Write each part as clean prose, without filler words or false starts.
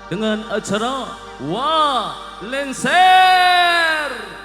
dengan acara Wah Lenser.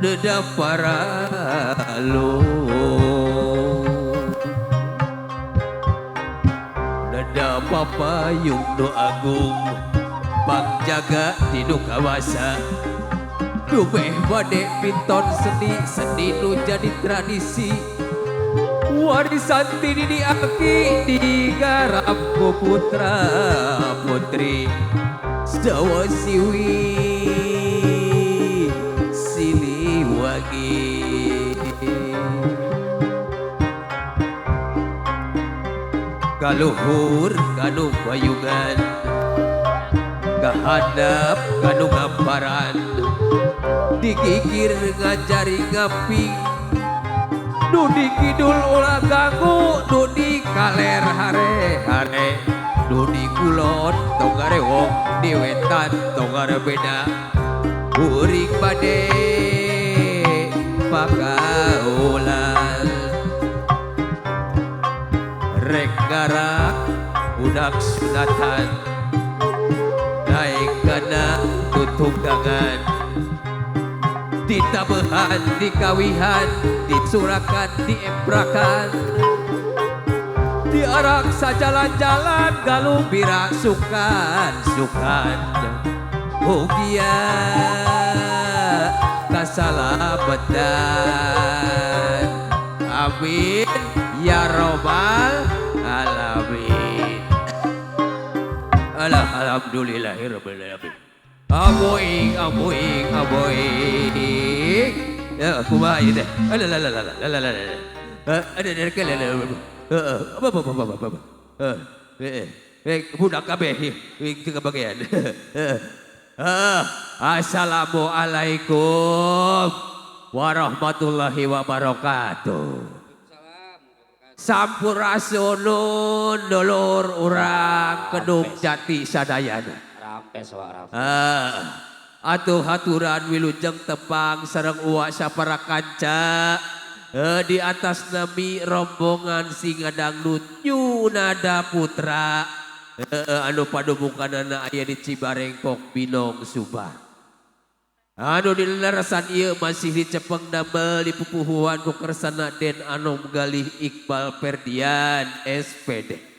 Deda para lo Deda papayung do agung pangjaga di nu kawasa dubeh bade pinton seni nu jadi tradisi warisan tini aki digarap ku putra putri Jawa siwi Siliwangi kaluhur kanu payungan kahadap kanu ngamparan digigir ngajari ngaping Dudi kidul ulah ganggu Dudi kaler hare-hare Dudi kulon tonggare wong di wetan tonggare beda uring bade pakaulan rek garak budak sunatan naik kana tutunggangan ditabehan, dikawihan, disurakan, diemprakan, diarak sajalan-jalan galung bira sukan mugia kasalamatan amin ya robbal alamin. Alhamdulillahirabbil alamin. Aboing ya kumaha ieu teh budak kabeh teu kabagian. Assalamualaikum warahmatullahi wabarakatuh. Sampurasunun dulur urang Kedung Jati sadayana. Atuh haturan wilujeng tepang sareng uwa saparakanca di atas nami rombongan singa dangdut Nyunada Putra anu padubukanana aya di Cibarengkok Binong Subang. Anu dilerasan ieu masih dicepeng damel di pupuhuan ku kersana Den Anom Galih Iqbal Ferdian SPD.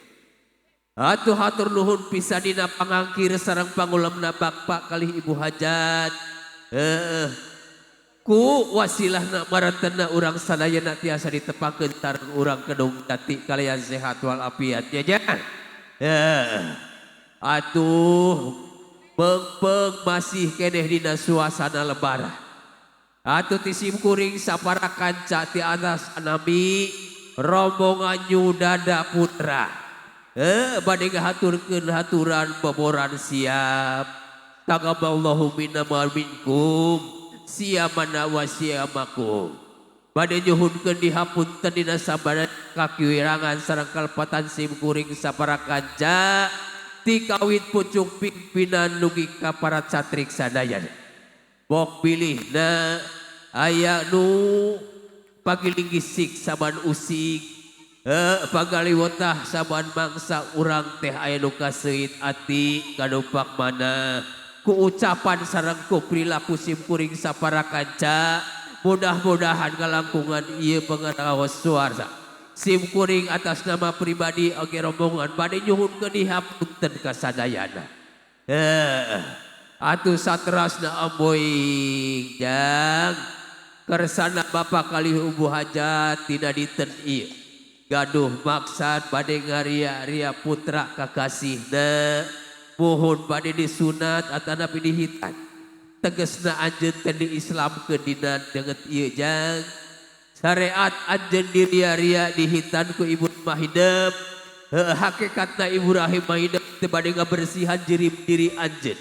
Atuh hatur nuhun pisan dina pangangkir sareng pangulemna Bapak kalih Ibu Hajat. Ku wasilahna maranteunna urang sadayana tiasa ditepakeun tareng urang Kedung Jati kalian sehat walafiat ya. Atuh peng masih keneh dina suasana lebaran. Atuh tisim kuring saparakanca ti atas nami rombongan Nyunada Putra. Bade ngahaturkeun haturan boboran siap. Taqabbalallahu minna wa minkum siamana wa siamakum. Bade nyuhunkeun dihapunten dina sabana kakiwirangan sareng kalepatan sim kuring saparakanca ti kawit pucuk pimpinan nugi ka para catrik sadayana. Bok pilihna aya nu pagiling-gisik saban usik, pagaliwotah saban mangsa urang teh aya nu kaseuit ati kadumpak mana ku ucapan sareng ku perilaku sim kuring saparakanca. Mudah-mudahan kalangkungan ieu pangaraos suarsa sim kuring atas nama pribadi oge rombongan bade nyuhunkeun dihapunten ka sadayana. Atuh saterasna amboing jang kersana Bapak kalih Ibu Hajat tina dinten ieu gaduh maksad bade ngaria-ria putra kakasihna mohon bade disunat atanapi dihitan tegesna anjeun teh diislamkeun dina deungeut ieu jang. Syariat anjeun diria-ria dihitan ku Ibu Mahidep. Hakikatna Ibrahim Mahidep teu bade ngabersihan jirim diri anjeun.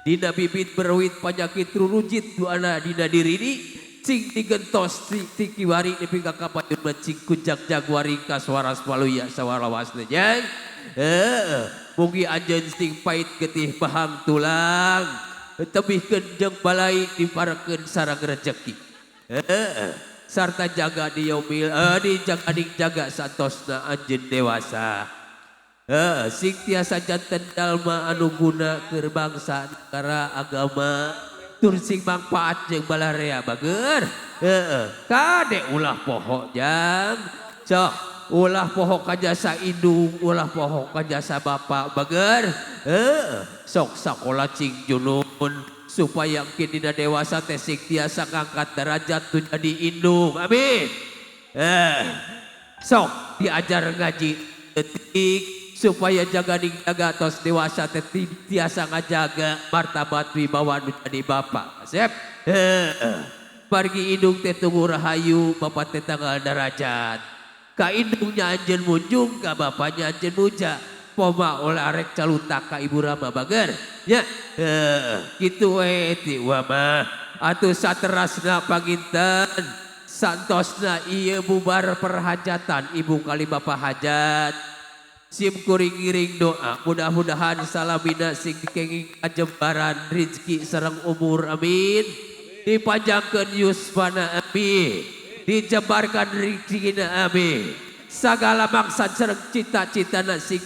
Dina bibit berwit panyakit rurujit duana dina diri ni cing digentos ti kiwari nepi ka kapayun cing kujak jagwari ka suaras waluya sawarawasna jang. Mugi anjeun sing pait getih bahang tulang tebihkeun jeung balai diparekeun sareng rezeki. Sarta jaga di yaumil di jaga santosna anjeun dewasa. Sing tiasa janten dalma anu guna keur bangsa negara agama tur sing mangpaat jeung balarea bageur. Kade ulah poho jang. Cok ulah poho ka jasa indung, ulah poho ka jasa bapa bageur. Sok sakola cing junun supaya mungkin dina dewasa teh sing tiasa ngangkat derajat tu jadi indung. Amin. Sok diajar ngaji detik supaya jaga tos dewasa teh tiasa ngajaga martabat wibawa nu jadi bapa. Siap. Pergi indung teh tunggu rahayu bapa teh tanggal derajat. Ka indungnya anjeun munjung ka bapanya anjeun muja. Poma olah arek calutak ka Ibu Rama bager ya. Kitu we ti mah atuh saterasna panginten santosna ieu bubar perhajatan Ibu kali Bapak hajat sim kuring ngiring doa mudah-mudahan salamina sing dikenging kajembaran rezeki sareng umur amin dipanjangkeun yuswana amin dijebarkan rezekina amin sagala maksud sareng cita-citana sing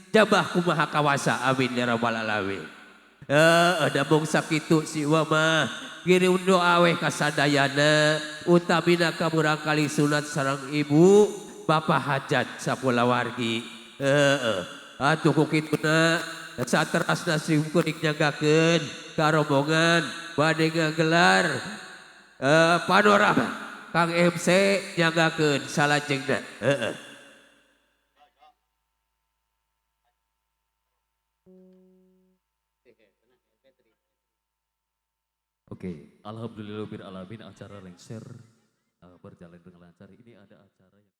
jabah kumaha kawasa amin ya rabbal alamin. Ada mung sakitu si mah Kirim doa weh kasadayana utamina kamurang kali sunat sarang ibu bapak hajat sapula wargi. Atuh kukituna sateras nasib kuning nyagakeun karombongan bade ngagelar panorama Kang MC nyagakeun salajengna. Oke, alhamdulillahirabbil alamin acara lengser berjalan dengan lancar. Ini ada acara yang